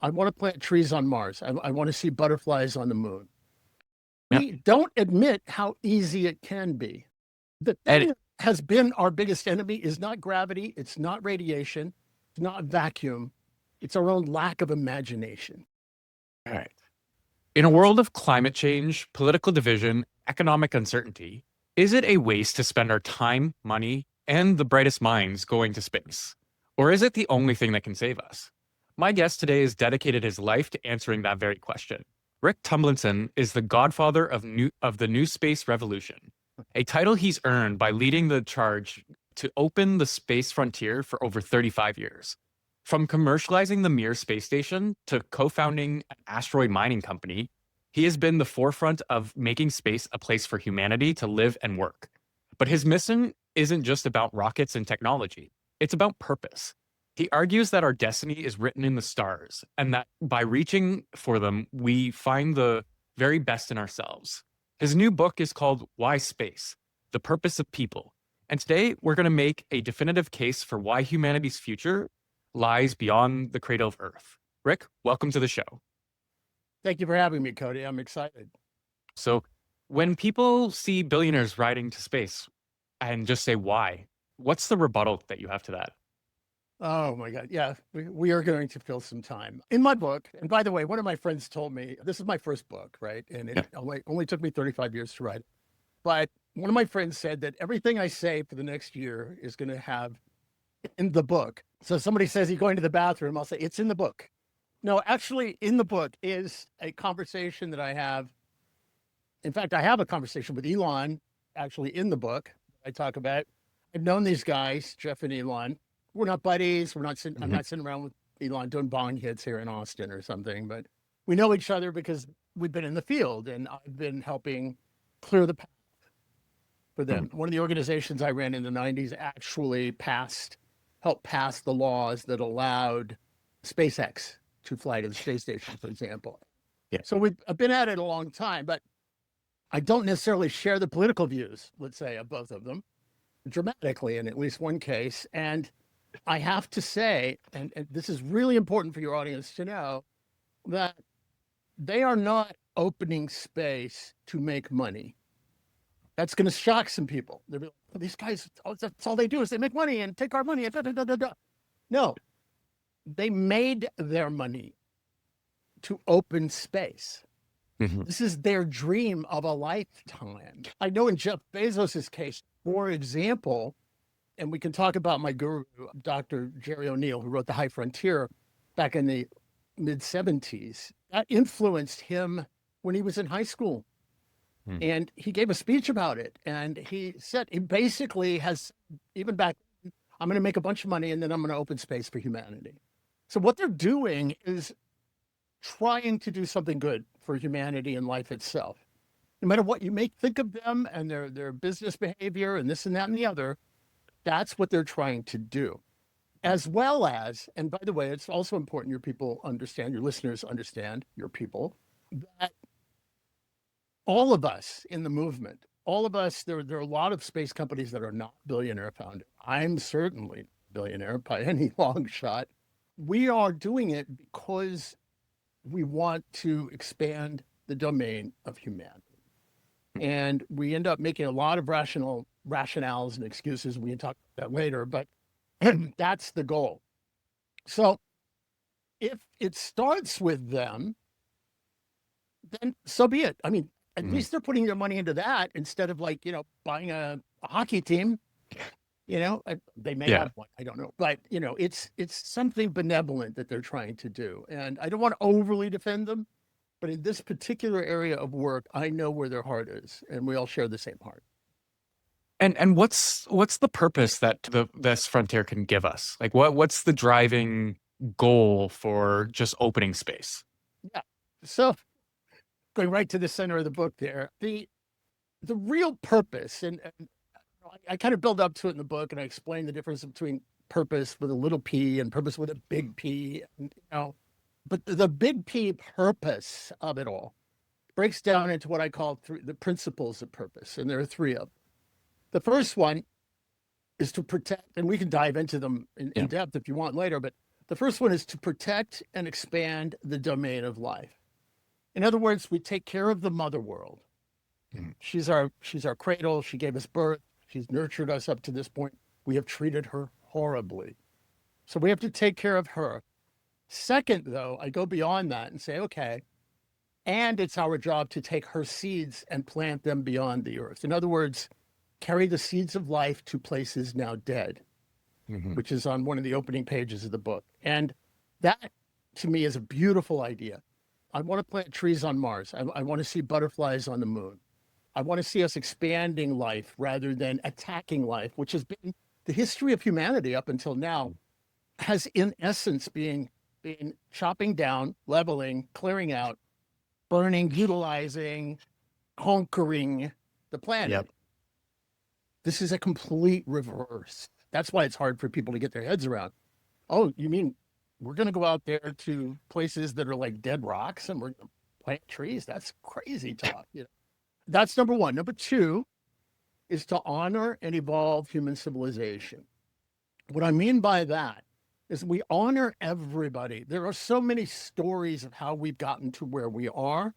I want to plant trees on Mars. I want to see butterflies on the moon. Yeah. We don't admit how easy it can be. The And thing that has been our biggest enemy is not gravity, it's not radiation, it's not vacuum, it's our own lack of imagination. all right. In a world of climate change, political division, economic uncertainty, is it a waste to spend our time, money, and the brightest minds going to space? Or is it the only thing that can save us? My guest today has dedicated his life to answering that very question. Rick Tumlinson is the godfather of the new space revolution, a title he's earned by leading the charge to open the space frontier for over 35 years. From commercializing the Mir space station to co-founding an asteroid mining company, he has been the forefront of making space a place for humanity to live and work. But his mission isn't just about rockets and technology. It's about purpose. He argues that our destiny is written in the stars, and that by reaching for them, we find the very best in ourselves. His new book is called Why Space? The Purpose of People. And today, we're going to make a definitive case for why humanity's future lies beyond the cradle of Earth. Rick, welcome to the show. Thank you for having me, Cody. I'm excited. So, when people see billionaires riding to space and just say why, what's the rebuttal that you have to that? Oh my God. Yeah, we are going to fill some time. In my book, and by the way, one of my friends told me, this is my first book, right? And Yeah. it only took me 35 years to write. But one of my friends said that everything I say for the next year is going to have in the book. So somebody says he's going to the bathroom, I'll say, it's in the book. No, actually, in the book is a conversation that I have. In fact, I have a conversation with Elon, actually in the book I talk about. I've known these guys, Jeff and Elon. We're not buddies. We're not sitting, I'm Mhm. not sitting around with Elon doing bong hits here in Austin or something, but we know each other because we've been in the field and I've been helping clear the path for them. Mhm. One of the organizations I ran in the 90s actually helped pass the laws that allowed SpaceX to fly to the space station, for example. Yeah. So I've been at it a long time, but I don't necessarily share the political views, let's say, of both of them dramatically in at least one case. And I have to say, and this is really important for your audience to know, that they are not opening space to make money. That's going to shock some people. They'll be like, "Oh, these guys, that's all they do is they make money and take our money and da, da, da, da, da." No, they made their money to open space. Mhm. This is their dream of a lifetime. I know in Jeff Bezos's case, for example, and we can talk about my guru, Dr. Jerry O'Neill, who wrote The High Frontier back in the mid 70s. That influenced him when he was in high school. Mhm. And he gave a speech about it. And he said, he basically has, even back, I'm going to make a bunch of money and then I'm going to open space for humanity. So what they're doing is trying to do something good for humanity and life itself. No matter what you may think of them and their business behavior and this and that and the other, that's what they're trying to do. As well as, and by the way, it's also important your people understand, your listeners understand, your people, that all of us in the movement, all of us, there are a lot of space companies that are not billionaire founded. I'm certainly billionaire by any long shot. We are doing it because we want to expand the domain of humanity. And we end up making a lot of rationales and excuses. We can talk about that later, but that's the goal. So if it starts with them, then so be it. I mean, at Mhm. least they're putting their money into that instead of like, buying a hockey team. They may Yeah. have one, I don't know, but it's something benevolent that they're trying to do. And I don't want to overly defend them, but in this particular area of work, I know where their heart is, and we all share the same heart. And what's the purpose that this frontier can give us? Like what's the driving goal for just opening space? Yeah. So going right to the center of the book there, the real purpose, and I kind of build up to it in the book, and I explain the difference between purpose with a little p and purpose with a big P, but the big P purpose of it all breaks down into what I call the principles of purpose, and there are three of them. The first one is to protect, and we can dive into them in Yeah. depth if you want later, but The first one is to protect and expand the domain of life. In other words, we take care of the mother world. She's our cradle. She gave us birth. She's nurtured us up to this point. We have treated her horribly. So we have to take care of her. Second, though, I go beyond that and say, okay, and it's our job to take her seeds and plant them beyond the earth. In other words, carry the seeds of life to places now dead, which is on one of the opening pages of the book. And that, to me, is a beautiful idea. I want to plant trees on Mars. I want to see butterflies on the moon. I want to see us expanding life rather than attacking life, which has been the history of humanity up until now, has in essence been chopping down, leveling, clearing out, burning, utilizing, conquering the planet. Yep. This is a complete reverse. That's why it's hard for people to get their heads around. Oh, you mean we're going to go out there to places that are like dead rocks and we're going to plant trees? That's crazy talk. That's number one. Number two is to honor and evolve human civilization. What I mean by that is we honor everybody. There are so many stories of how we've gotten to where we are,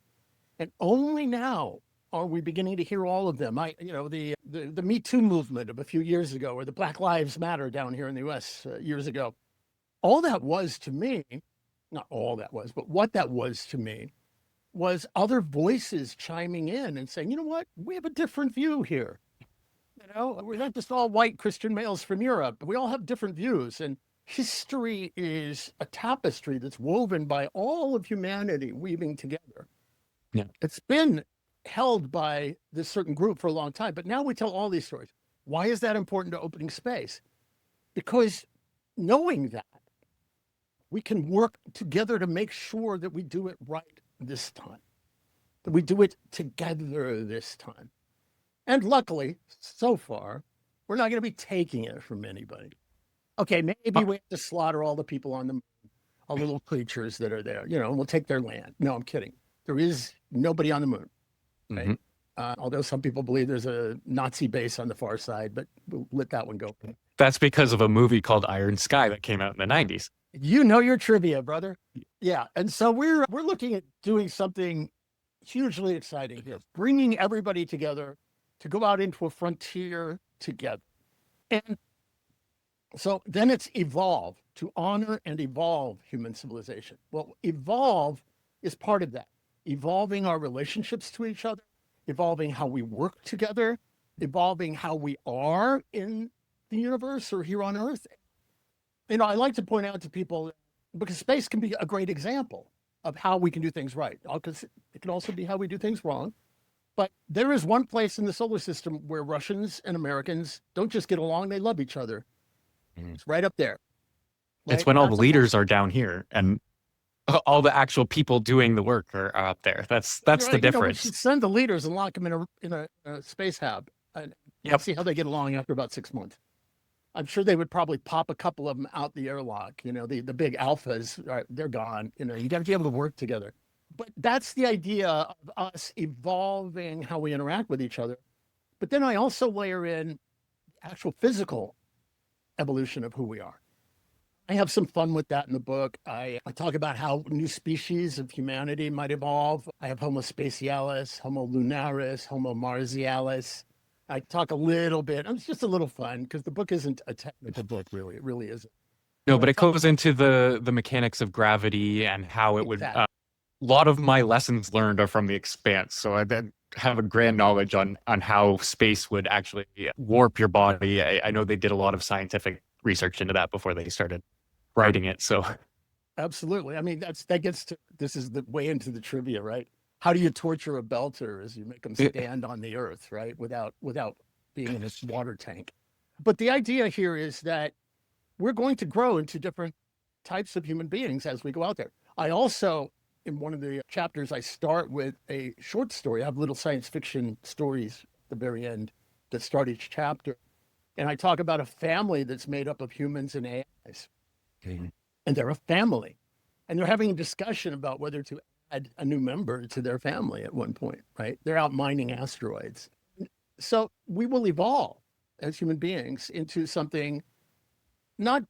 and only now are we beginning to hear all of them. The Me Too movement of a few years ago, or the Black Lives Matter down here in the US years ago. All that was to me, not all that was, but what that was to me was other voices chiming in and saying, you know what, we have a different view here. We're not just all white Christian males from Europe. We all have different views. And history is a tapestry that's woven by all of humanity weaving together. Yeah. It's been held by this certain group for a long time, but now we tell all these stories. Why is that important to opening space? Because knowing that, we can work together to make sure that we do it right this time, that we do it together this time. And luckily, so far, we're not going to be taking it from anybody. Okay, maybe we have to slaughter all the people on the moon, all the little creatures that are there, and we'll take their land. No, I'm kidding. There is nobody on the moon, right? Although some people believe there's a Nazi base on the far side, but we'll let that one go. That's because of a movie called Iron Sky that came out in the 90s. You know your trivia, brother. Yeah, and so we're looking at doing something hugely exciting here, bringing everybody together to go out into a frontier together. And so then it's evolve, to honor and evolve human civilization. Well, evolve is part of that. Evolving our relationships to each other, evolving how we work together, evolving how we are in the universe or here on Earth. I like to point out to people, because space can be a great example of how we can do things right. Because it can also be how we do things wrong. But there is one place in the solar system where Russians and Americans don't just get along, they love each other. It's right up there. Right? It's when all the leaders are down here and all the actual people doing the work are up there. That's the difference. We should send the leaders and lock them in a space hab and see how they get along after about 6 months. I'm sure they would probably pop a couple of them out the airlock. The big alphas, right, they're gone. You got to be able to work together. But that's the idea of us evolving how we interact with each other. But then I also layer in actual physical evolution of who we are. I have some fun with that in the book. I talk about how new species of humanity might evolve. I have Homo spatialis, Homo lunaris, Homo marsialis. I talk a little bit. It's just a little fun because the book isn't a technical book, really. It really isn't. No, but it goes into the mechanics of gravity and how it would. A lot of my lessons learned are from The Expanse, so I then have a grand knowledge on how space would actually warp your body. I know they did a lot of scientific research into that before they started writing it. So, absolutely. I mean, this is the way into the trivia, right? How do you torture a belter as you make them stand on the earth, right? Without being in this water tank. But the idea here is that we're going to grow into different types of human beings as we go out there. I also, in one of the chapters, I start with a short story. I have little science fiction stories at the very end that start each chapter. And I talk about a family that's made up of humans and AIs. And they're a family. And they're having a discussion about whether to add a new member to their family at one point, right? They're out mining asteroids. So we will evolve as human beings into something not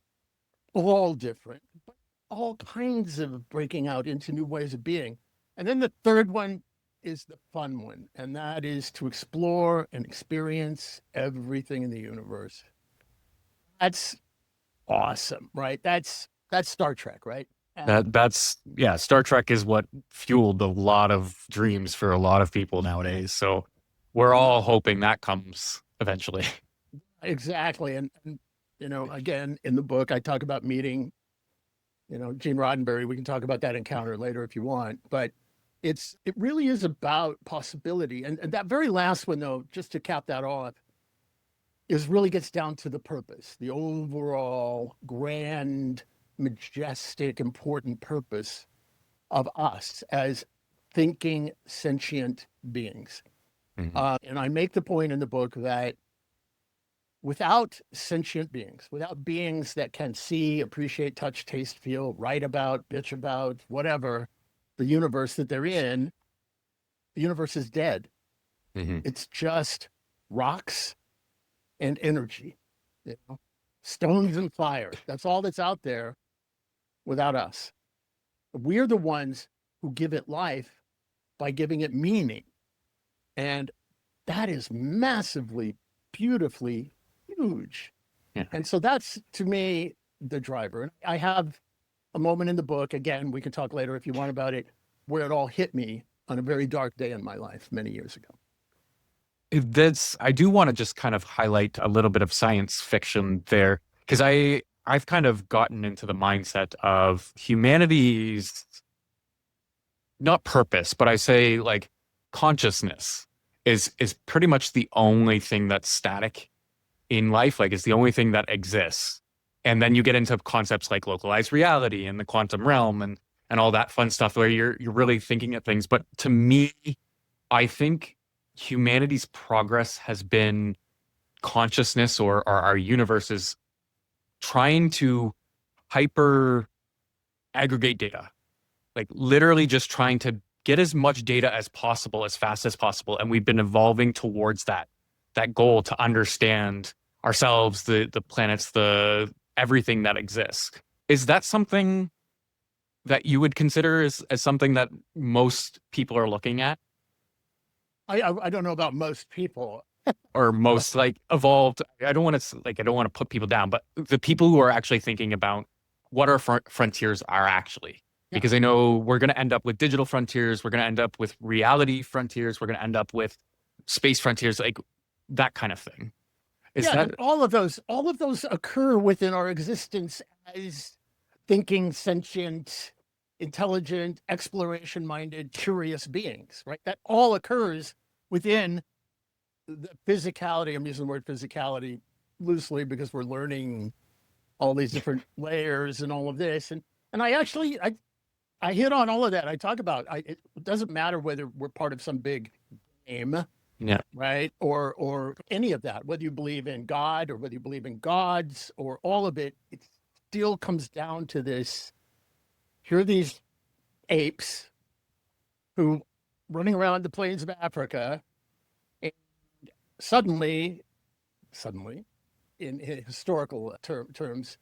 all different, but all kinds of breaking out into new ways of being. And then the third one is the fun one, and that is to explore and experience everything in the universe. That's awesome, right? That's Star Trek, right? And That's yeah, Star Trek is what fueled a lot of dreams for a lot of people nowadays. So we're all hoping that comes eventually. exactly. And again, in the book, I talk about meeting, Gene Roddenberry. We can talk about that encounter later if you want, but it really is about possibility. And that very last one, though, just to cap that off, is really gets down to the purpose, the overall grand, majestic, important purpose of us as thinking sentient beings. And I make the point in the book that without sentient beings, without beings that can see, appreciate, touch, taste, feel, write about, bitch about, whatever, the universe that they're in, the universe is dead. Mm-hmm. It's just rocks and energy, stones and fire. That's all that's out there without us. We're the ones who give it life by giving it meaning. And that is massively, beautifully huge. Yeah. And so that's, to me, the driver. And I have a moment in the book, again, we can talk later if you want about it, where it all hit me on a very dark day in my life many years ago. I do want to just kind of highlight a little bit of science fiction there, because I've kind of gotten into the mindset of humanity's not purpose, but I say like consciousness is pretty much the only thing that's static in life, like it's the only thing that exists. And then you get into concepts like localized reality and the quantum realm and all that fun stuff where you're really thinking at things. But to me, I think humanity's progress has been consciousness or our universes trying to hyper aggregate data, like literally just trying to get as much data as possible as fast as possible. And we've been evolving towards that goal to understand ourselves, the planets, the everything that exists. Is that something that you would consider as something that most people are looking at? I don't know about most people. Or most like evolved. I don't want to put people down, but the people who are actually thinking about what our frontiers are actually, because I know we're going to end up with digital frontiers, we're going to end up with reality frontiers, we're going to end up with space frontiers, like that kind of thing. Is that all of those occur within our existence as thinking, sentient, intelligent, exploration-minded, curious beings, right? That all occurs within the physicality. I'm using the word physicality loosely because we're learning all these different layers and all of this. And I hit on all of that. I talk about it doesn't matter whether we're part of some big game, yeah, right? Or any of that, whether you believe in God or whether you believe in gods or all of it, it still comes down to this. Here are these apes who running around the plains of Africa, and suddenly, in historical terms,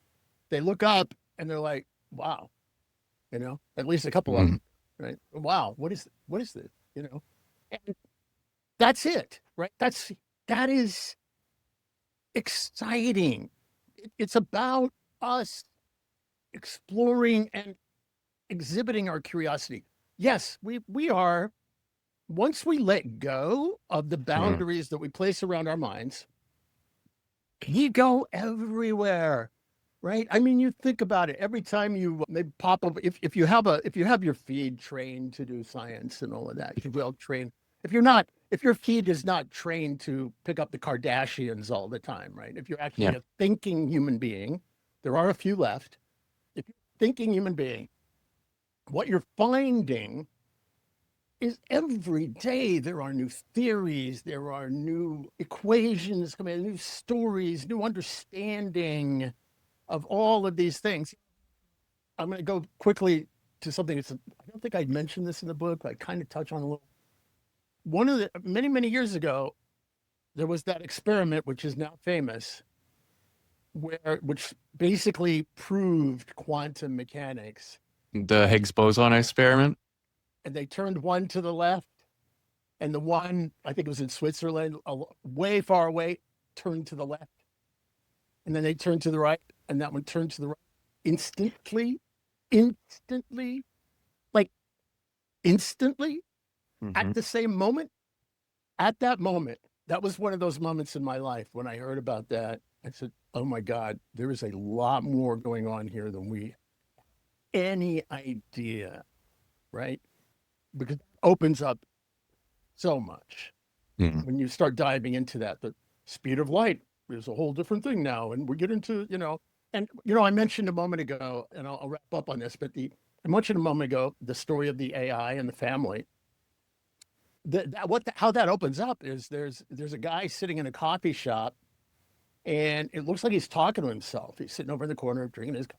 they look up and they're like, wow, at least a couple of them, right? Wow, what is this, And that's it, right? That is exciting. It's about us exploring and exhibiting our curiosity. Yes, we are, once we let go of the boundaries that we place around our minds, we go everywhere, right? I mean, you think about it. Every time you maybe pop up, if you have your feed trained to do science and all of that, if you will train. If your feed is not trained to pick up the Kardashians all the time, right? If you're actually a thinking human being, there are a few left. If you're a thinking human being, what you're finding is every day there are new theories, there are new equations coming, new stories, new understanding of all of these things. I'm going to go quickly to something I don't think I'd mentioned this in the book, but I kind of touch on a little. One of the many years ago, there was that experiment, which is now famous, which basically proved quantum mechanics. The Higgs boson experiment. And they turned one to the left, and the one, I think it was in Switzerland, way far away, turned to the left. And then they turned to the right, and that one turned to the right instantly, like instantly at the same moment. At that moment, that was one of those moments in my life when I heard about that. I said, oh my God, there is a lot more going on here than we any idea, right? Because it opens up so much. When you start diving into that, the speed of light is a whole different thing now. And we get into, I mentioned a moment ago, and I'll wrap up on this, but I mentioned a moment ago, the story of the AI and the family. How that opens up is there's a guy sitting in a coffee shop, and it looks like he's talking to himself. He's sitting over in the corner drinking his coffee.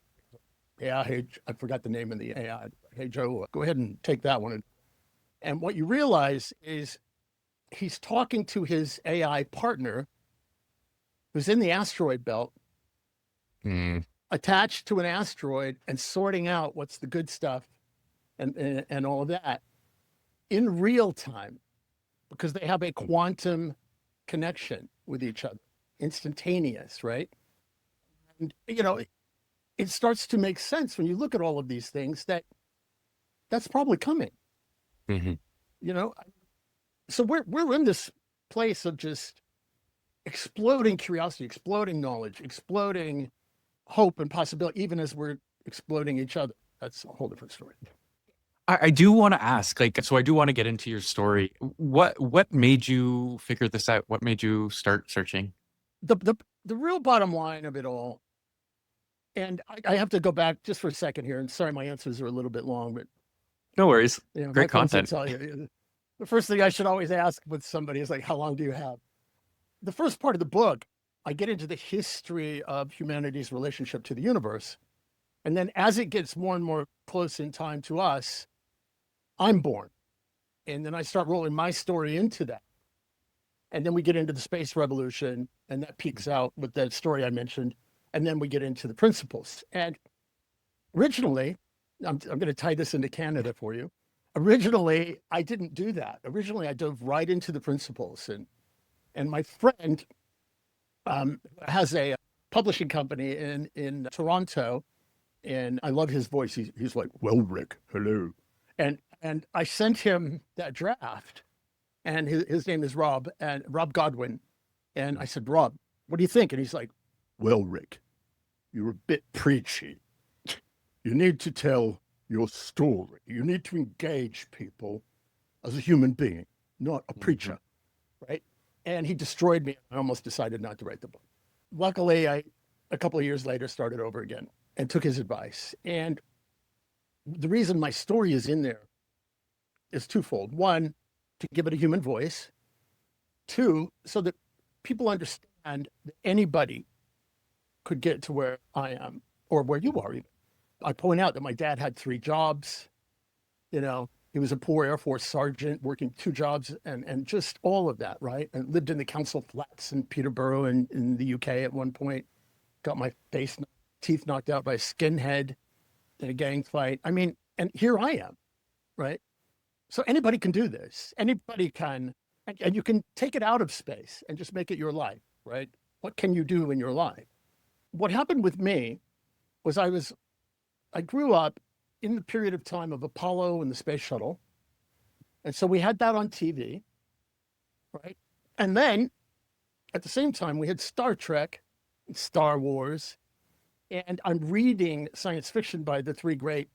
Yeah, hey, I forgot the name of the AI. Hey, Joe, go ahead and take that one. And what you realize is he's talking to his AI partner who's in the asteroid belt, attached to an asteroid and sorting out what's the good stuff and all of that in real time, because they have a quantum connection with each other, instantaneous, right? And, it starts to make sense when you look at all of these things that's probably coming. So we're in this place of just exploding curiosity, exploding knowledge, exploding hope and possibility, even as we're exploding each other. That's a whole different story. I do want to ask, so I do want to get into your story. What made you figure this out? What made you start searching? The real bottom line of it all, and I have to go back just for a second here, and sorry, my answers are a little bit long, but no worries. my Great content. Tell you, the first thing I should always ask with somebody is like, how long do you have? The first part of the book, I get into the history of humanity's relationship to the universe. And then as it gets more and more close in time to us, I'm born. And then I start rolling my story into that. And then we get into the space revolution, and that peaks out with that story I mentioned. And then we get into the principles. And originally, I'm going to tie this into Canada for you. Originally, I didn't do that. Originally, I dove right into the principles. And my friend has a publishing company in Toronto, and I love his voice. He's like, well, Rick, hello. And I sent him that draft, and his name is Rob Godwin. And I said, Rob, what do you think? And he's like, well, Rick, you're a bit preachy. You need to tell your story. You need to engage people as a human being, not a preacher, right? And he destroyed me. I almost decided not to write the book. Luckily, a couple of years later, started over again and took his advice. And the reason my story is in there is twofold. One, to give it a human voice. Two, so that people understand that anybody could get to where I am or where you are even. I point out that my dad had 3 jobs. He was a poor Air Force sergeant working 2 jobs and just all of that, right? And lived in the council flats in Peterborough in the UK at one point. Got my teeth knocked out by a skinhead in a gang fight. I mean, and here I am, right? So anybody can do this. Anybody can, and you can take it out of space and just make it your life, right? What can you do in your life? What happened with me was I grew up in the period of time of Apollo and the space shuttle. And so we had that on TV, right? And then at the same time, we had Star Trek and Star Wars. And I'm reading science fiction by the 3 great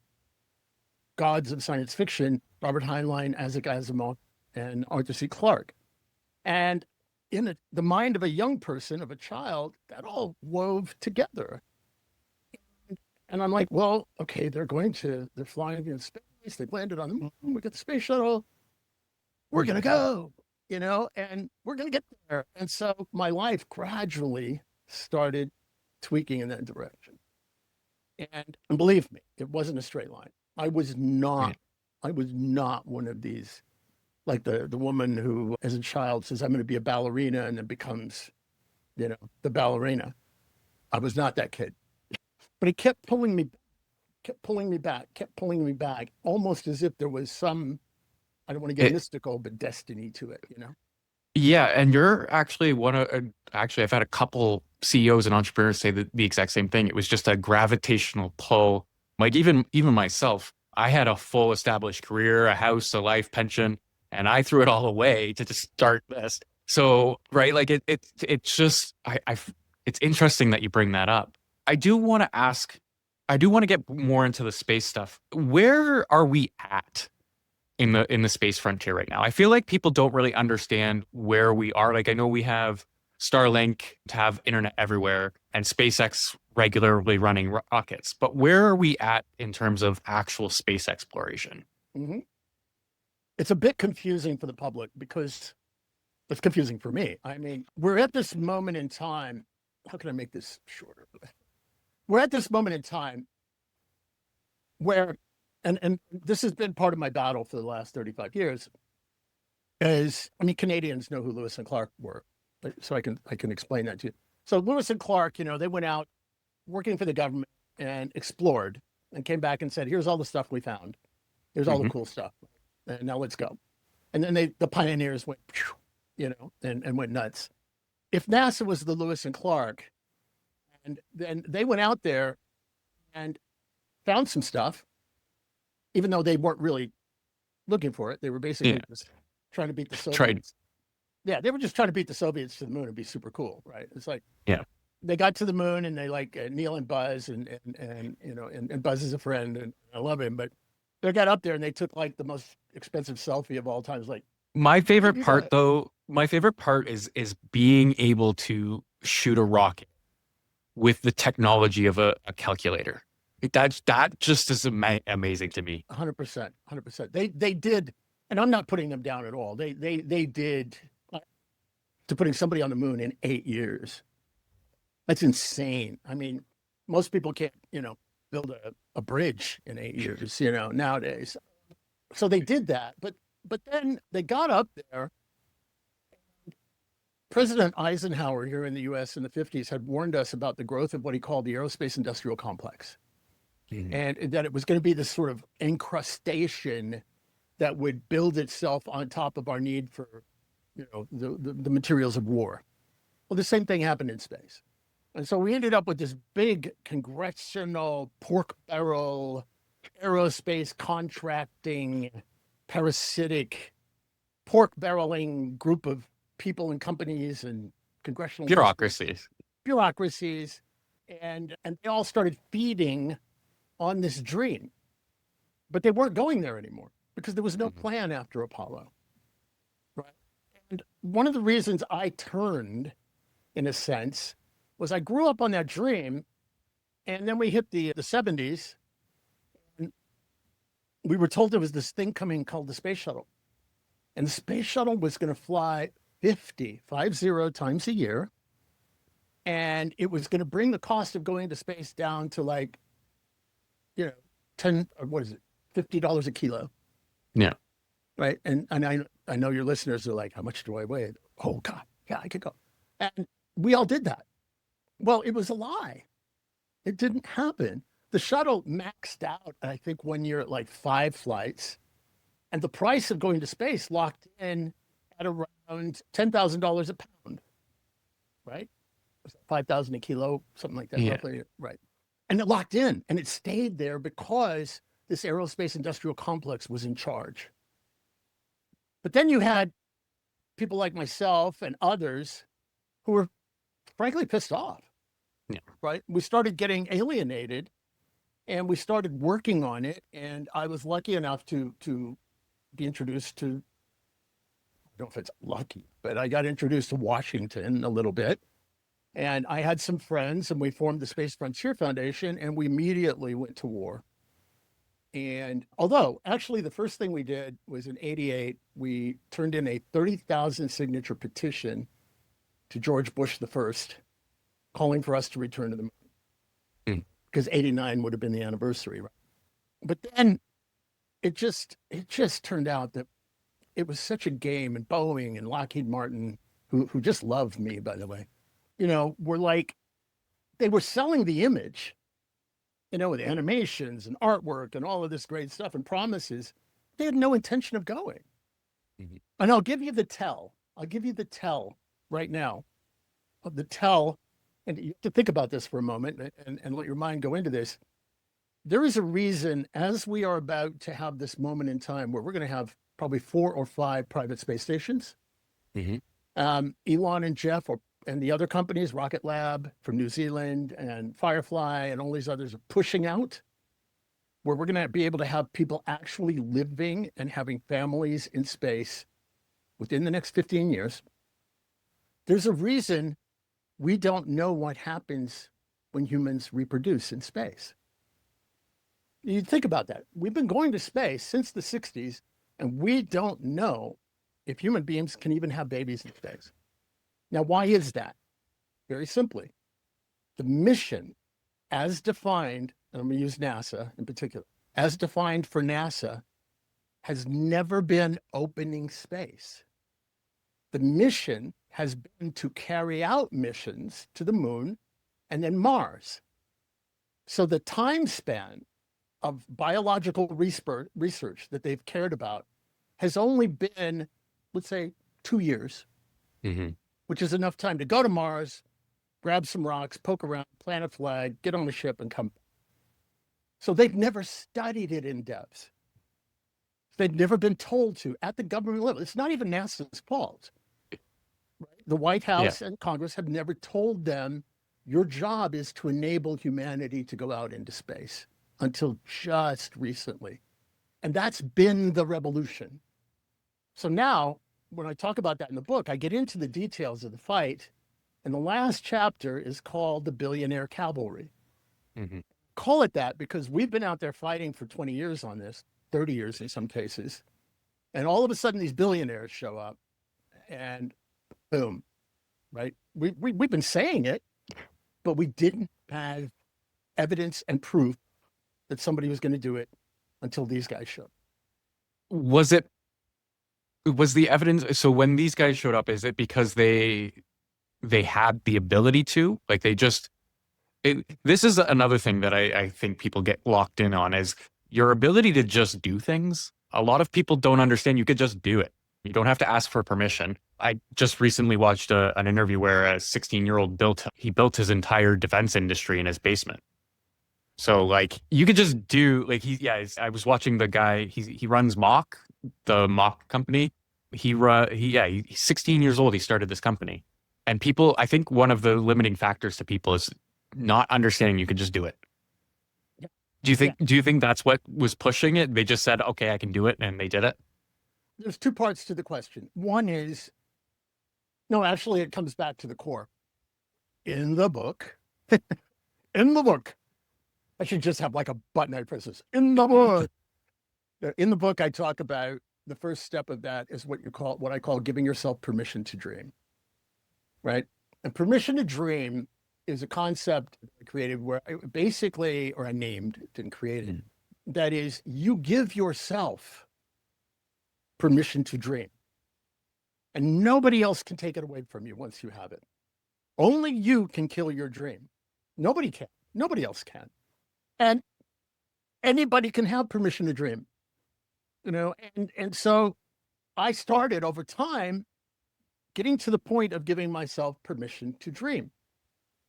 gods of science fiction, Robert Heinlein, Isaac Asimov, and Arthur C. Clarke. And in the mind of a young person, of a child, that all wove together. And I'm like, well, okay, they're flying in space. They've landed on the moon. We got the space shuttle. We're going to go, and we're going to get there. And so my life gradually started tweaking in that direction. And believe me, it wasn't a straight line. I was not one of these, like the woman who, as a child, says, I'm going to be a ballerina and then becomes, the ballerina. I was not that kid, but he kept pulling me, kept pulling me back, kept pulling me back, almost as if there was some, I don't want to get It, mystical, but destiny to it, you know? yeah, and you're actually one of actually I've had a couple CEOs and entrepreneurs say the exact same thing. It was just a gravitational pull. Like even myself, I had a full established career, a house, a life, pension, and I threw it all away to just start this. So, right, like it's just it's interesting that you bring that up. I do want to ask, I do want to get more into the space stuff. Where are we at in the space frontier right now? I feel like people don't really understand where we are. Like I know we have Starlink to have internet everywhere and SpaceX regularly running rockets, but where are we at in terms of actual space exploration? Hmm. It's a bit confusing for the public because it's confusing for me. I mean, we're at this moment in time. How can I make this shorter? We're at this moment in time where, and this has been part of my battle for the last 35 years, is, I mean, Canadians know who Lewis and Clark were, so I can explain that to you. So Lewis and Clark, they went out working for the government and explored and came back and said, here's all the stuff we found. Here's all the Hmm. cool stuff. And now let's go. And then the pioneers went, and went nuts. If NASA was the Lewis and Clark, and then they went out there and found some stuff, even though they weren't really looking for it. They were Yeah, basically just trying to beat the tried. Soviets. Yeah, they were just trying to beat the Soviets to the moon and be super cool, right? It's like Yeah. they got to the moon and they like Neil and Buzz and Buzz is a friend and I love him, but they got up there and they took like the most expensive selfie of all time. It's like, My how can favorite you do part that? though, my favorite part is being able to shoot a rocket with the technology of a calculator. That just is amazing to me. 100%, 100%. They did, and I'm not putting them down at all. They did to putting somebody on the moon in 8 years. That's insane. I mean, most people can't, build a bridge in 8 years, nowadays. So they did that, but then they got up there. President Eisenhower here in the US in the 50s had warned us about the growth of what he called the aerospace industrial complex. Mhm. And that it was going to be this sort of incrustation that would build itself on top of our need for, the materials of war. Well, the same thing happened in space. And so we ended up with this big congressional pork barrel aerospace contracting parasitic pork barreling group of people and companies and congressional districts, Bureaucracies. bureaucracies, and they all started feeding on this dream. But they weren't going there anymore because there was no Mhm. plan after Apollo. Right. And one of the reasons I turned, in a sense, was I grew up on that dream. And then we hit the 70s. And we were told there was this thing coming called the space shuttle. And the space shuttle was going to fly 50 times a year. And it was going to bring the cost of going into space down to like, you know, 10, or what is it, $50 a kilo. Yeah. Right. And I know your listeners are like, how much do I weigh? Oh God, yeah, I could go. And we all did that. Well, it was a lie. It didn't happen. The shuttle maxed out, I think, one year at like 5 flights. And the price of going to space locked in at around $10,000 a pound, right? 5,000 a kilo, something like that, Yeah. roughly. Right. And it locked in and it stayed there because this aerospace industrial complex was in charge. But then you had people like myself and others who were frankly pissed off, Yeah. right? We started getting alienated and we started working on it. And I was lucky enough to be introduced to, I don't know if it's lucky, but I got introduced to Washington a little bit. And I had some friends and we formed the Space Frontier Foundation and we immediately went to war. And although actually the first thing we did was in 88, we turned in a 30,000 signature petition to George Bush the first, calling for us to return to the moon Mm. because 89 would have been the anniversary. Right? But then it just turned out that it was such a game, and Boeing and Lockheed Martin, who just loved me, by the way, were like they were selling the image, with animations and artwork and all of this great stuff and promises. They had no intention of going. Mhm. And I'll give you the tell. I'll give you the tell right now of the tell. And you have to think about this for a moment and let your mind go into this. There is a reason, as we are about to have this moment in time where we're going to have probably 4 or 5 private space stations. Mhm. Elon and Jeff and the other companies, Rocket Lab from New Zealand and Firefly and all these others are pushing out, where we're going to be able to have people actually living and having families in space within the next 15 years. There's a reason we don't know what happens when humans reproduce in space. You think about that. We've been going to space since the 60s, and we don't know if human beings can even have babies in space. Now, why is that? Very simply, the mission as defined, and I'm going to use NASA in particular, as defined for NASA, has never been opening space. The mission has been to carry out missions to the moon and then Mars. So the time span of biological research that they've cared about has only been, let's say, 2 years, Mhm. which is enough time to go to Mars, grab some rocks, poke around, plant a flag, get on the ship, and come. So they've never studied it in depth. They've never been told to at the government level. It's not even NASA's fault. Right? The White Yeah. House and Congress have never told them your job is to enable humanity to go out into space until just recently. And that's been the revolution. So now, when I talk about that in the book, I get into the details of the fight. And the last chapter is called The Billionaire Cavalry. Mhm. Call it that because we've been out there fighting for 20 years on this, 30 years in some cases. And all of a sudden, these billionaires show up and boom, right? We've been saying it, but we didn't have evidence and proof that somebody was going to do it until these guys showed. Was the evidence, so when these guys showed up, is it because they had the ability to, like, they just this is another thing that I think people get locked in on, is your ability to just do things. A lot of people don't understand you could just do it. You don't have to ask for permission. I just recently watched an interview where a 16-year-old built his entire defense industry in his basement. So like you could just do like I was watching the guy, he runs Mock, the Mock company. He's 16 years old. He started this company. And people, I think one of the limiting factors to people is not understanding you could just do it. Yeah. Do you think that's what was pushing it? They just said, okay, I can do it, and they did it? There's 2 parts to the question. One is, no, actually, it comes back to the core. In the book, in the book, I should just have like a button I press this. In the book. In the book, I talk about the first step of that is what I call giving yourself permission to dream. Right? And permission to dream is a concept I created where I named, didn't create it. That is, you give yourself permission to dream. And nobody else can take it away from you once you have it. Only you can kill your dream. Nobody can. Nobody else can. And anybody can have permission to dream. And so I started over time getting to the point of giving myself permission to dream,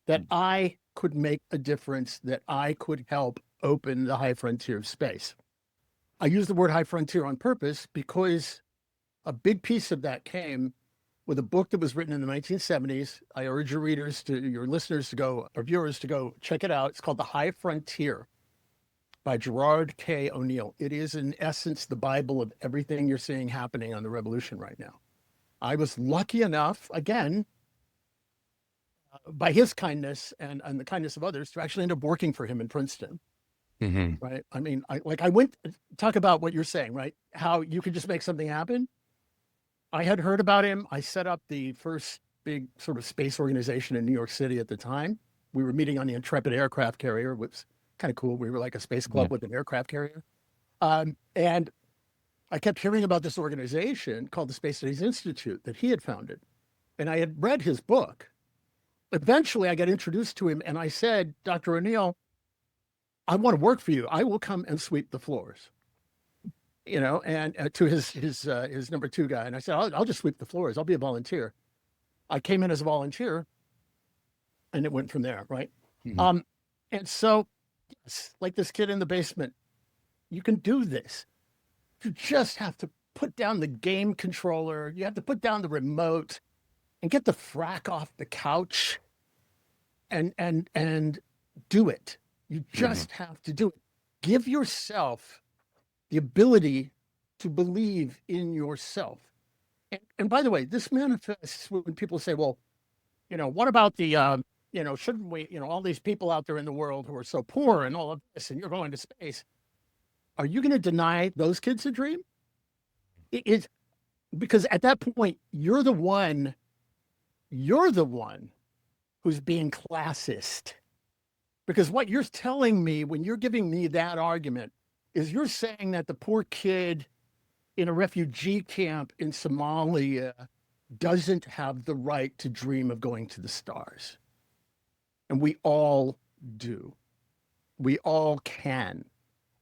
that I could make a difference, that I could help open the high frontier of space. I use the word high frontier on purpose because a big piece of that came with a book that was written in the 1970s. I urge your listeners to go, or viewers to go check it out. It's called The High Frontier by Gerard K. O'Neill. It is, in essence, the Bible of everything you're seeing happening on the revolution right now. I was lucky enough, again, by his kindness and the kindness of others, to actually end up working for him in Princeton. Mm-hmm. Right? I mean, I went, talk about what you're saying, right? How you could just make something happen. I had heard about him. I set up the first big sort of space organization in New York City at the time. We were meeting on the Intrepid aircraft carrier, which was kind of cool. We were like a space club with an aircraft carrier. And I kept hearing about this organization called the Space Studies Institute that he had founded. And I had read his book. eventually I got introduced to him and I said, Dr. O'Neill, I want to work for you. I will come and sweep the floors, and to his number two guy. And I said, I'll just sweep the floors. I'll be a volunteer. I came in as a volunteer and it went from there. Right. Mhm. And so yes, like this kid in the basement, you can do this. You just have to put down the game controller. You have to put down the remote and get the frack off the couch and do it. You just have to do it. Give yourself the ability to believe in yourself. And by the way, this manifests when people say, well, what about the, shouldn't we, all these people out there in the world who are so poor and all of this, and you're going to space. Are you going to deny those kids a dream? It's because at that point, you're the one who's being classist. Because what you're telling me when you're giving me that argument is you're saying that the poor kid in a refugee camp in Somalia doesn't have the right to dream of going to the stars. And we all do. We all can.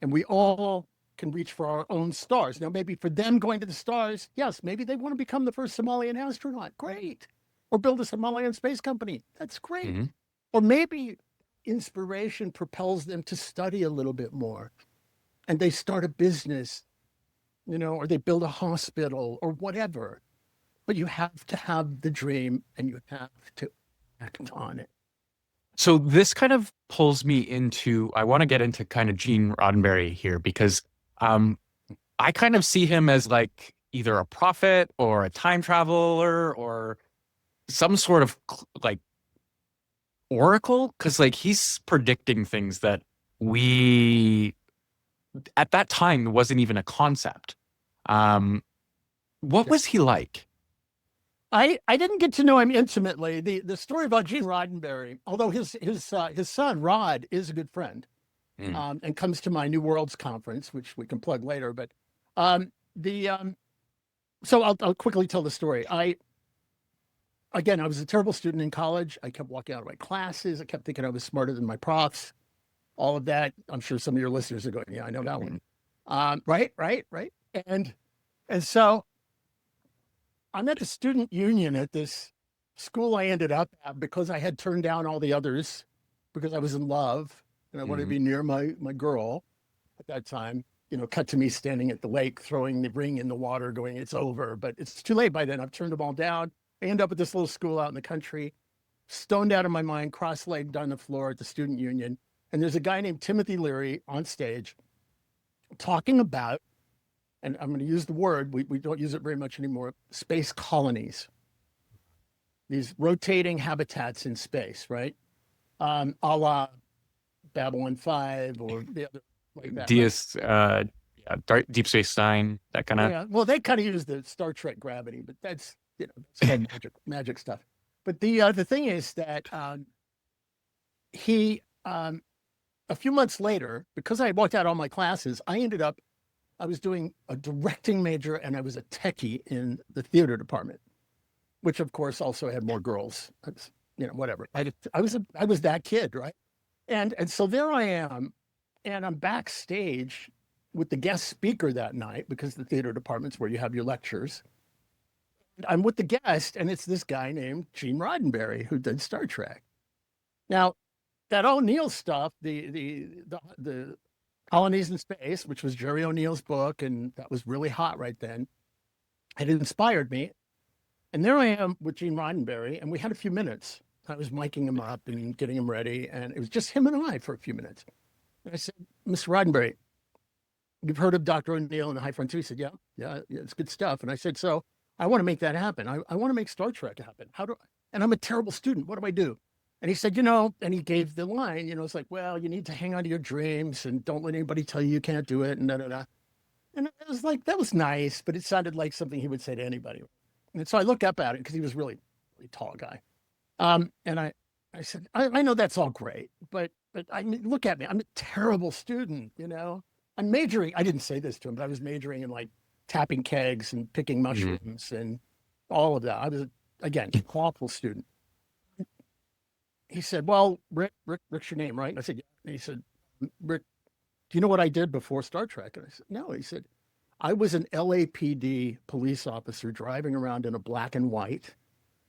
And we all can reach for our own stars. Now, maybe for them going to the stars, yes, maybe they want to become the first Somalian astronaut. Great. Or build a Somalian space company. That's great. Mhm. Or maybe inspiration propels them to study a little bit more and they start a business, or they build a hospital or whatever. But you have to have the dream and you have to act on it. So this kind of pulls me into, I want to get into kind of Gene Roddenberry here because I kind of see him as like either a prophet or a time traveler or some sort of like oracle, because like he's predicting things that we at that time wasn't even a concept. What was he like? I didn't get to know him intimately. The story about Gene Roddenberry, although his son Rod is a good friend, and comes to my New Worlds conference, which we can plug later. But the so I'll quickly tell the story. I was a terrible student in college. I kept walking out of my classes. I kept thinking I was smarter than my profs. All of that. I'm sure some of your listeners are going, yeah, I know that one. Right. And so I'm at the student union at this school I ended up at because I had turned down all the others because I was in love and I wanted to be near my girl at that time. Cut to me standing at the lake, throwing the ring in the water, going, it's over. But it's too late by then. I've turned them all down. I end up at this little school out in the country, stoned out of my mind, cross-legged on the floor at the student union. And there's a guy named Timothy Leary on stage talking about, and I'm going to use the word, we don't use it very much anymore, space colonies. These rotating habitats in space, right? A la Babylon 5 or the other like that. Deep Space Nine, that kind of. Yeah, well, they kind of use the Star Trek gravity, but that's magic stuff. But the thing is that he a few months later, because I walked out all my classes, I was doing a directing major and I was a techie in the theater department, which of course also had more girls. I was, whatever. I was that kid, right? And so there I am, and I'm backstage with the guest speaker that night because the theater department's where you have your lectures. And I'm with the guest, and it's this guy named Gene Roddenberry who did Star Trek. Now, that O'Neill stuff, the Colonies in Space, which was Jerry O'Neill's book, and that was really hot right then, it inspired me. And there I am with Gene Roddenberry, and we had a few minutes. I was miking him up and getting him ready, and it was just him and I for a few minutes. And I said, Mr. Roddenberry, you've heard of Dr. O'Neill and the High Frontier? He said, yeah, it's good stuff. And I said, so I want to make that happen. I want to make Star Trek happen. And I'm a terrible student. What do I do? And he said, and he gave the line, it's like, well, you need to hang on to your dreams and don't let anybody tell you can't do it. And And it was like, that was nice, but it sounded like something he would say to anybody. And so I looked up at it because he was really, really tall guy. And I said, I know that's all great, but I mean, look at me. I'm a terrible student, I'm majoring. I didn't say this to him, but I was majoring in like tapping kegs and picking mushrooms and all of that. I was, again, an awful student. he said, "Well, Rick's your name, right?" And I said, "Yeah." And he said, "Rick, do you know what I did before Star Trek?" And I said, "No." He said, "I was an LAPD police officer driving around in a black and white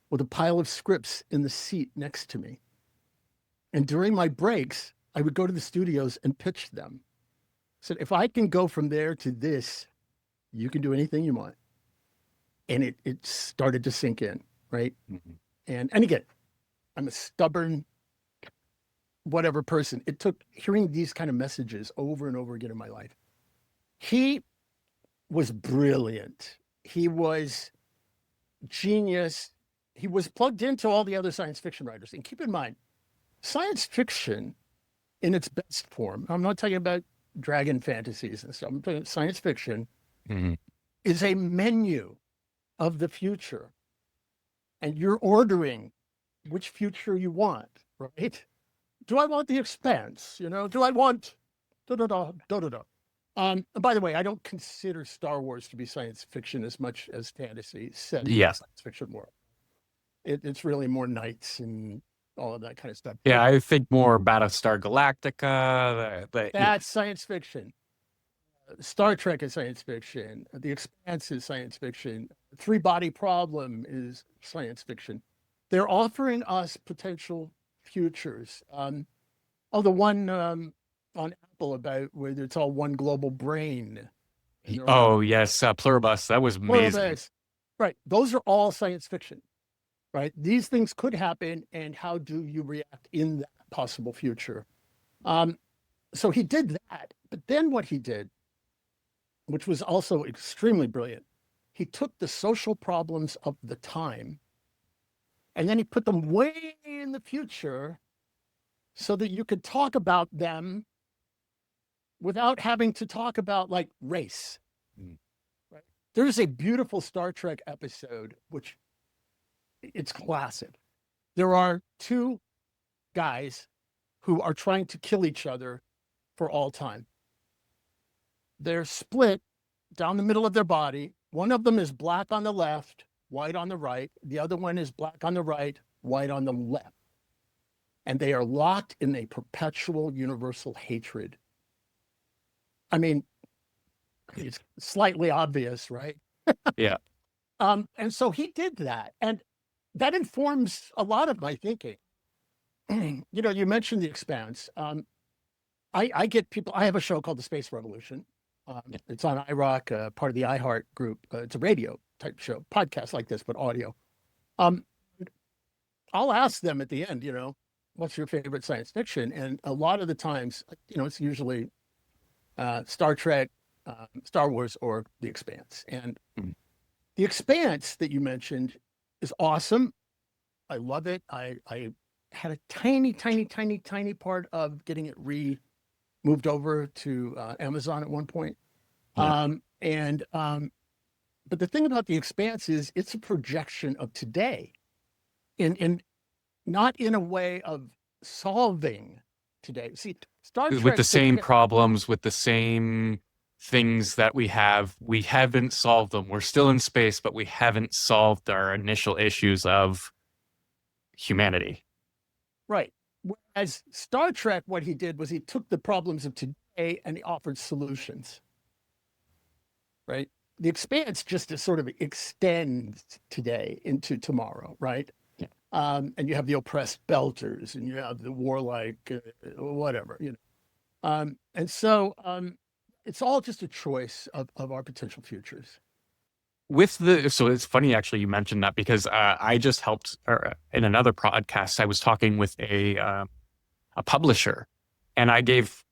with a pile of scripts in the seat next to me. And during my breaks, I would go to the studios and pitch them. I said, if I can go from there to this, you can do anything you want." And it started to sink in, right? Mhm. And again, I'm a stubborn whatever person. It took hearing these kind of messages over and over again in my life. He was brilliant. He was genius. He was plugged into all the other science fiction writers. And keep in mind, science fiction in its best form, I'm not talking about dragon fantasies and stuff, I'm talking science fiction, Mhm. is a menu of the future. And you're ordering which future you want, right? Do I want the expanse? Do I want da da da da da da? By the way, I don't consider Star Wars to be science fiction as much as fantasy set in a Yeah. science fiction world. It's really more knights and all of that kind of stuff. Yeah, I think more Battlestar Galactica. That's science fiction. Star Trek is science fiction. The Expanse is science fiction. Three Body Problem is science fiction. They're offering us potential futures. The one on Apple about where it's all one global brain. Oh, yes, Pluribus. That was amazing. Right. Those are all science fiction, right? These things could happen, and how do you react in that possible future? So he did that. But then what he did, which was also extremely brilliant, he took the social problems of the time and then he put them way in the future so that you could talk about them without having to talk about like race. Mm. Right? There's a beautiful Star Trek episode, which it's classic. There are two guys who are trying to kill each other for all time. They're split down the middle of their body. One of them is black on the left, white on the right. The other one is black on the right, white on the left. And they are locked in a perpetual universal hatred. I mean, it's slightly obvious, right? Yeah. And so he did that. And that informs a lot of my thinking. You mentioned The Expanse. I get people, I have a show called The Space Revolution. It's on iRock, part of the iHeart group. It's a radio type show, podcast like this, but audio. Um, I'll ask them at the end, what's your favorite science fiction? And a lot of the times, it's usually Star Trek, Star Wars, or The Expanse. And Mhm. The Expanse that you mentioned is awesome. I love it. I had a tiny, tiny, tiny, tiny part of getting it moved over to Amazon at one point. Yeah. But the thing about The Expanse is it's a projection of today, in not in a way of solving today. See, Star With Trek the same problems, with the same things that we haven't solved them. We're still in space, but we haven't solved our initial issues of humanity. right. Whereas Star Trek, what he did was he took the problems of today and he offered solutions. Right. The Expanse just to sort of extends today into tomorrow, right? Yeah. And you have the oppressed belters, and you have the warlike, whatever, and so it's all just a choice of our potential futures. So it's funny actually you mentioned that because I just helped in another podcast. I was talking with a publisher, and I gave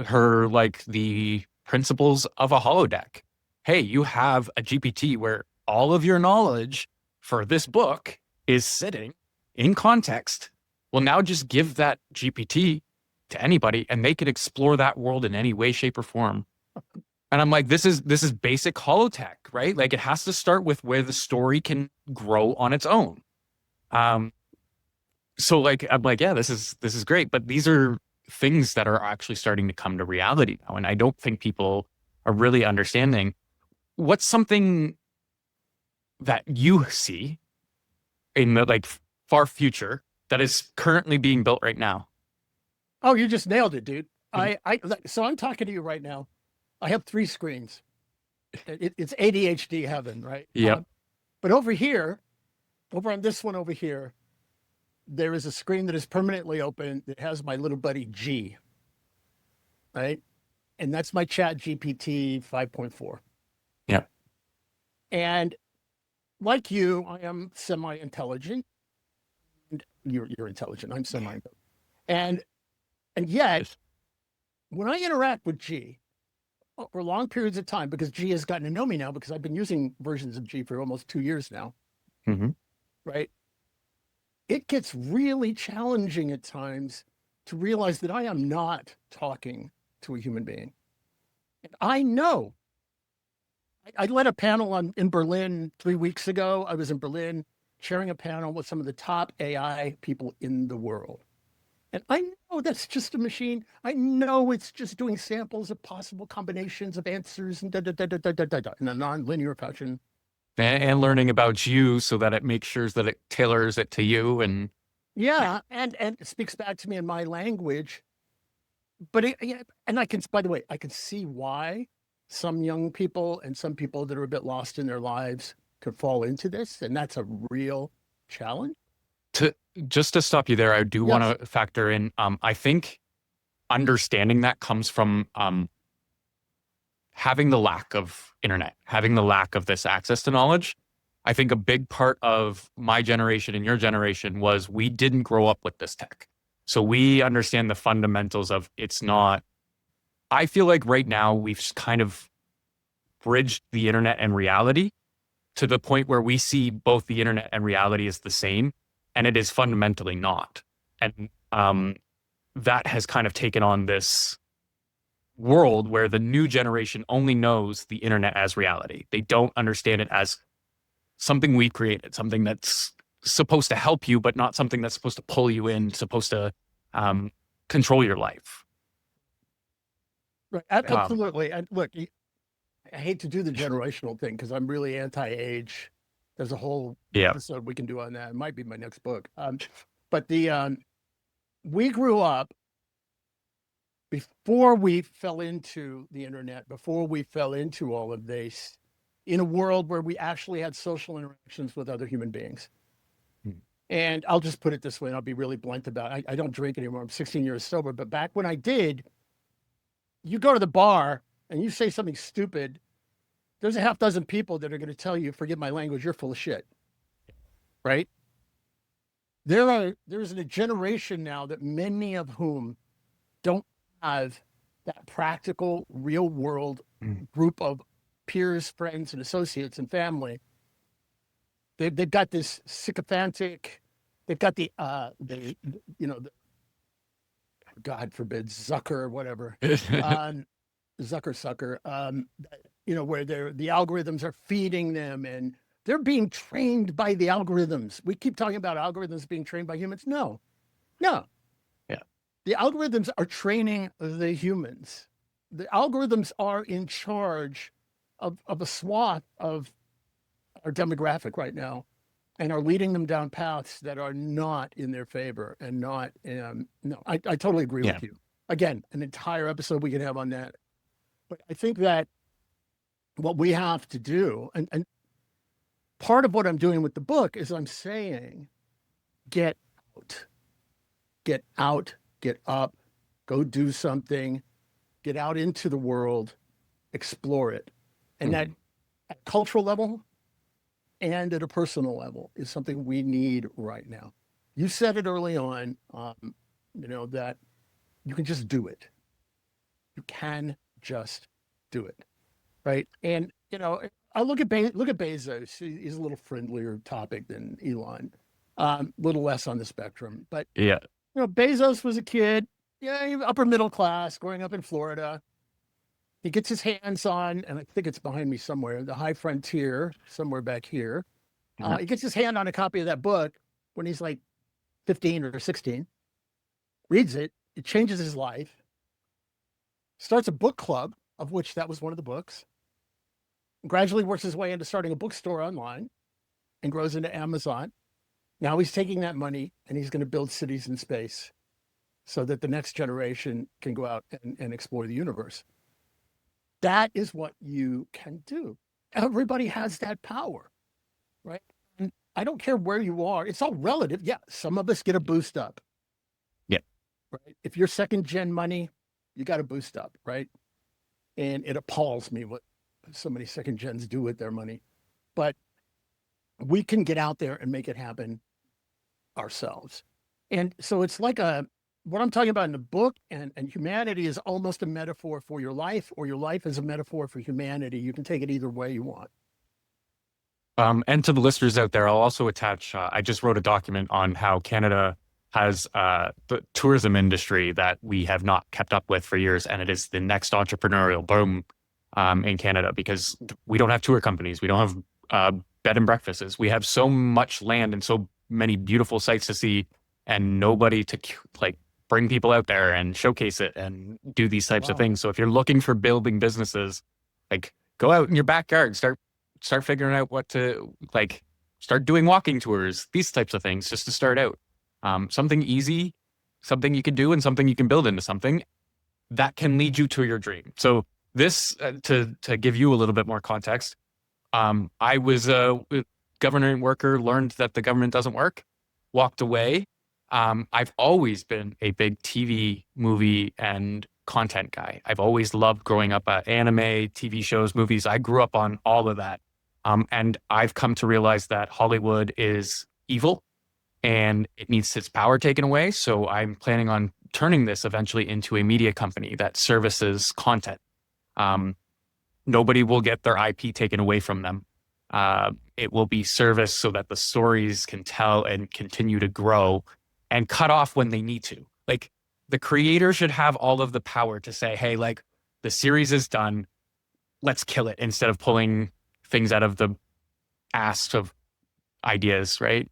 her like the principles of a holodeck. Hey, you have a GPT where all of your knowledge for this book is sitting in context. Well, now just give that GPT to anybody and they could explore that world in any way, shape, or form. And I'm like, this is basic holotech, right? Like it has to start with where the story can grow on its own. So like I'm like, yeah, this is great. But these are things that are actually starting to come to reality now. And I don't think people are really understanding what's something that you see in the like far future that is currently being built right now. Oh, you just nailed it, dude. Mhm. So I'm talking to you right now. I have 3 screens. It's ADHD heaven, right? Yep. But over here, over on this one over here, there is a screen that is permanently open that has my little buddy G, right? And that's my chat GPT 5.4. Yep. And like you, I am semi-intelligent. And you're intelligent. I'm semi-intelligent. And and yet, when I interact with G over long periods of time, because G has gotten to know me now, because I've been using versions of G for almost 2 years now, Hmm. right? It gets really challenging at times to realize that I am not talking to a human being. And I know. I led a panel in Berlin 3 weeks ago. I was in Berlin chairing a panel with some of the top AI people in the world. And I know that's just a machine. I know it's just doing samples of possible combinations of answers and in a non-linear fashion. And learning about you so that it makes sure that it tailors it to you. And Yeah, and it speaks back to me in my language. But yeah, and I can, by the way, I can see why some young people and some people that are a bit lost in their lives could fall into this, and that's a real challenge. to just to stop you there, I do want Yes. to factor in, I think understanding that comes from having the lack of internet, having the lack of this access to knowledge. I think a big part of my generation and your generation was we didn't grow up with this tech. So we understand the fundamentals of it's not. I feel like right now we've kind of bridged the internet and reality to the point where we see both the internet and reality as the same, and it is fundamentally not. And that has kind of taken on this world where the new generation only knows the internet as reality. They don't understand it as something we created, something that's supposed to help you, but not something that's supposed to pull you in, supposed to control your life. Right. Um, Absolutely. And look, I hate to do the generational thing because I'm really anti-age. There's a whole yeah. episode we can do on that. It might be my next book. But the we grew up before we fell into the internet, before we fell into all of this, in a world where we actually had social interactions with other human beings. Hmm. And I'll just put it this way, and I'll be really blunt about it. I don't drink anymore. I'm 16 years sober. But back when I did, you go to the bar and you say something stupid, there's a half dozen people that are going to tell you, forgive my language, you're full of shit. Right? There's a generation now that many of whom don't have that practical, real world Mm. group of peers, friends, and associates and family. They've got this sycophantic, they've got the you know, the, God forbid, Zucker or whatever, um, Zucker sucker, where the algorithms are feeding them and they're being trained by the algorithms. We keep talking about algorithms being trained by humans. No, no, Yeah. the algorithms are training the humans. The algorithms are in charge of a swath of our demographic right now and are leading them down paths that are not in their favor and not, no, I totally agree Yeah. with you. Again, an entire episode we can have on that. But I think that what we have to do, and part of what I'm doing with the book is I'm saying, get out, get out, get up, go do something, get out into the world, explore it. And that Mhm. at a cultural level and at a personal level is something we need right now. You said it early on, that you can just do it. You can just do it, right? And I look at Bezos. He's a little friendlier topic than Elon, little less on the spectrum. But Yeah. Bezos was a kid, upper middle class, growing up in Florida. He gets his hands on, and I think it's behind me somewhere, The High Frontier, somewhere back here. Mhm. He gets his hand on a copy of that book when he's like 15 or 16, reads it, it changes his life, starts a book club, of which that was one of the books, gradually works his way into starting a bookstore online and grows into Amazon. Now he's taking that money and he's going to build cities in space so that the next generation can go out and explore the universe. That is what you can do. Everybody has that power, right? And I don't care where you are. It's all relative. Yeah, some of us get a boost up. Yeah. Right. If you're second gen money, you got a boost up, right? And it appalls me what so many second gens do with their money. But we can get out there and make it happen ourselves. And so it's like what I'm talking about in the book, and humanity is almost a metaphor for your life, or your life is a metaphor for humanity. You can take it either way you want. And to the listeners out there, I'll also attach, I just wrote a document on how Canada has the tourism industry that we have not kept up with for years. And it is the next entrepreneurial boom in Canada, because we don't have tour companies. We don't have bed and breakfasts. We have so much land and so many beautiful sights to see, and nobody to like bring people out there and showcase it and do these types of things. So if you're looking for building businesses, like go out in your backyard, start figuring out what to like, start doing walking tours, these types of things, just to start out. Something easy, something you can do, and something you can build into something that can lead you to your dream. So this, to give you a little bit more context, I was a government worker, learned that the government doesn't work, walked away. I've always been a big TV, movie, and content guy. I've always loved growing up anime, TV shows, movies. I grew up on all of that. And I've come to realize that Hollywood is evil and it needs its power taken away. So I'm planning on turning this eventually into a media company that services content. Nobody will get their IP taken away from them. It will be serviced so that the stories can tell and continue to grow, and cut off when they need to. Like, the creator should have all of the power to say, hey, like, the series is done, let's kill it, instead of pulling things out of the ass of ideas, right?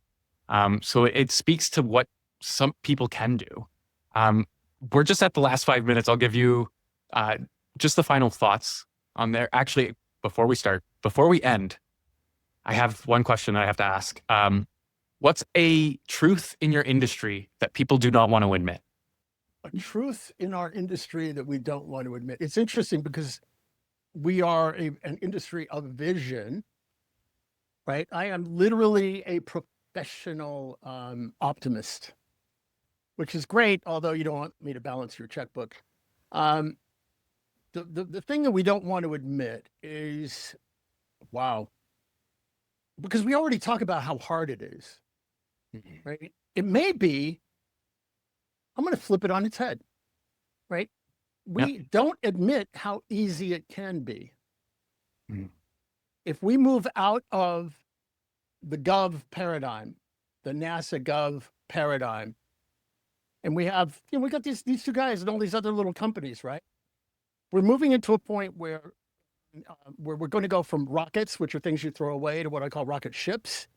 So it speaks to what some people can do. We're just at the last 5 minutes. I'll give you just the final thoughts on there. Actually, before we end, I have one question I have to ask. What's a truth in your industry that people do not want to admit? A truth in our industry that we don't want to admit. It's interesting because we are an industry of vision, right? I am literally a professional optimist, which is great, although you don't want me to balance your checkbook. The thing that we don't want to admit is, wow, because we already talk about how hard it is, right? It may be, I'm going to flip it on its head, right? We don't admit how easy it can be. If we move out of the Gov paradigm, the NASA Gov paradigm, and we have, we got these two guys and all these other little companies, right? We're moving into a point where we're going to go from rockets, which are things you throw away, to what I call rocket ships,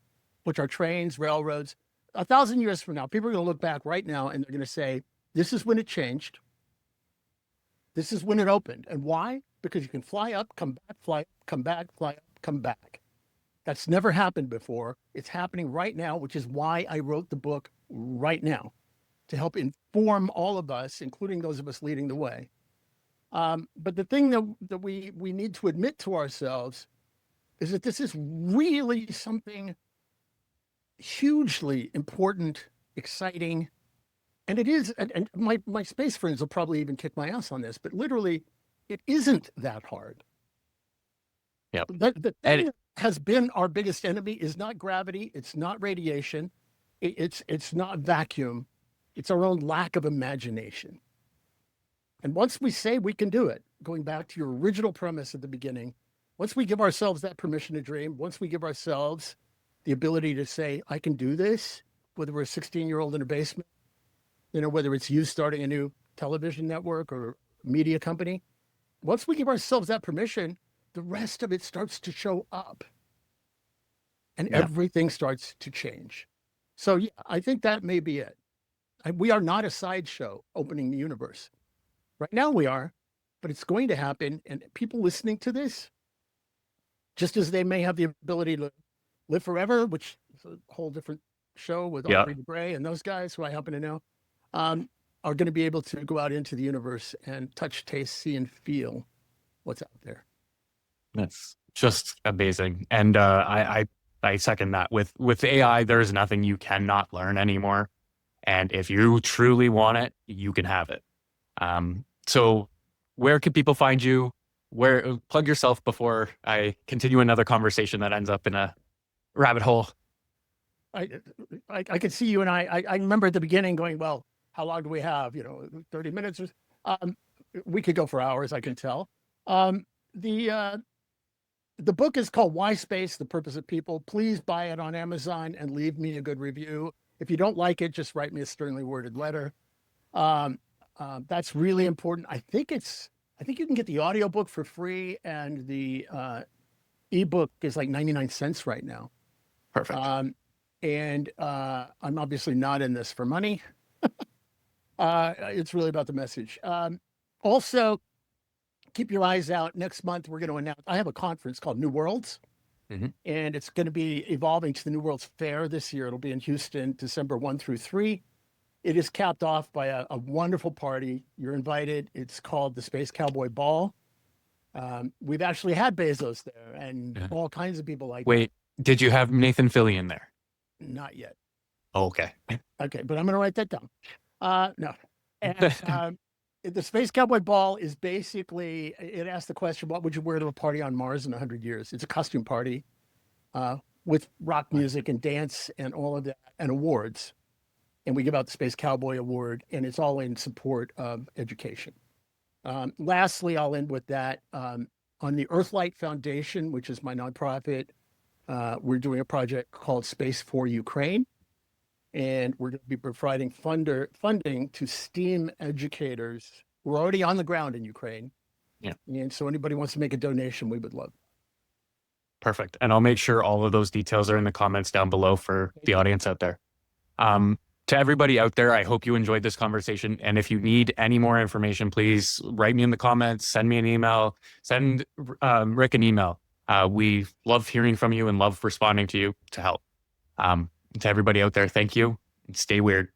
which are trains, railroads. 1,000 years from now, people are going to look back right now and they're going to say, this is when it changed. This is when it opened. And why? Because you can fly up, come back, fly up, come back, fly up, come back. That's never happened before. It's happening right now, which is why I wrote the book right now, to help inform all of us, including those of us leading the way. But the thing that we need to admit to ourselves is that this is really something hugely important, exciting, and it is. And my space friends will probably even kick my ass on this, but literally, it isn't that hard. Yeah. The thing that has been our biggest enemy is not gravity. It's not radiation. It's not vacuum. It's our own lack of imagination. And once we say we can do it, going back to your original premise at the beginning, once we give ourselves that permission to dream, once we give ourselves the ability to say, I can do this, whether we're a 16-year-old in a basement, whether it's you starting a new television network or media company, once we give ourselves that permission, the rest of it starts to show up and everything starts to change. So yeah, I think that may be it. We are not a sideshow opening the universe. Right now we are, but it's going to happen. And people listening to this, just as they may have the ability to live forever, which is a whole different show with Yeah. Aubrey de Grey and those guys who I happen to know, are going to be able to go out into the universe and touch, taste, see, and feel what's out there. That's just amazing. And I second that. With AI, there's nothing you cannot learn anymore. And if you truly want it, you can have it. So where can people find you? Where plug yourself before I continue another conversation that ends up in a rabbit hole. I could see you and I remember at the beginning going, well, how long do we have? 30 minutes. We could go for hours, I can tell. The book is called Why Space, The Purpose of People. Please buy it on Amazon and leave me a good review. If you don't like it, just write me a sternly worded letter. That's really important. I think you can get the audiobook for free, and the ebook is like 99 cents right now. Perfect. And I'm obviously not in this for money. It's really about the message. Also, keep your eyes out. Next month, we're going to announce, I have a conference called New Worlds, and it's going to be evolving to the New Worlds Fair this year. It'll be in Houston, December 1 through 3. It is capped off by a wonderful party. You're invited. It's called the Space Cowboy Ball. We've actually had Bezos there and all kinds of people like Wait, did you have Nathan Fillion there? Not yet. Oh, okay. Okay, but I'm going to write that down. No. And the Space Cowboy Ball is basically, it asks the question, what would you wear to a party on Mars in 100 years? It's a costume party with rock music and dance and all of that and awards. And we give out the Space Cowboy Award, and it's all in support of education. Lastly, I'll end with that. On the Earthlight Foundation, which is my nonprofit, we're doing a project called Space for Ukraine. And we're going to be providing funding to STEAM educators who are already on the ground in Ukraine. Yeah. And so anybody wants to make a donation, we would love. Perfect. And I'll make sure all of those details are in the comments down below for the audience out there. To everybody out there, I hope you enjoyed this conversation. And if you need any more information, please write me in the comments, send me an email, send Rick an email. We love hearing from you and love responding to you to help. To everybody out there, thank you and stay weird.